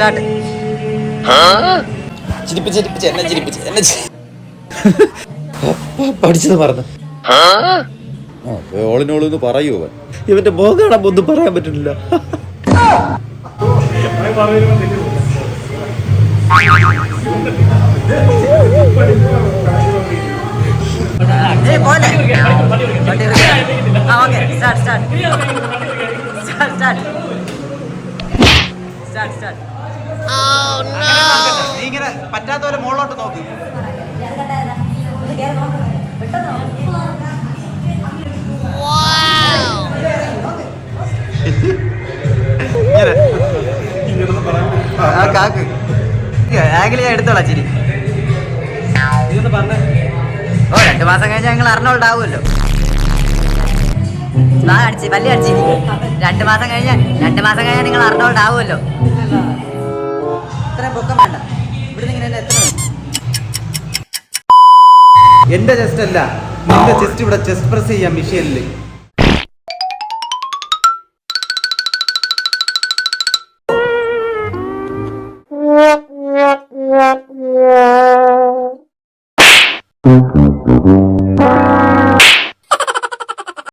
Start. പഠിച്ചത് മറന്നു. ഓളിനോളൊന്ന് പറയൂ. ഇവന്റെ മുഖം കാണാൻ ഒന്നും പറയാൻ പറ്റുന്നില്ല. ഇങ്ങനെ പറ്റാത്തവരെ മുകളിലോട്ട് നോക്ക്. ഞാൻ എടുത്തോളാം ചിരി. ഓ 2 മാസം കഴിഞ്ഞാൽ ഞങ്ങൾ അർണോൾഡ് ആവുമല്ലോ. അടിച്ച് പല്ലി അടിച്ചിരിക്കും. 2 മാസം കഴിഞ്ഞാൽ നിങ്ങൾ അർണോൾഡ് ആവുമല്ലോ. ഇത്രയും പൊക്കം വേണ്ട. ഇവിടുന്ന് ഇങ്ങനെ എത്ര എന്റെ ചെസ്റ്റ് അല്ല, നിന്റെ ചെസ്റ്റ് ഇവിടെ ചെസ്റ്റ് പ്രസ് ചെയ്യാം മെഷീനിൽ.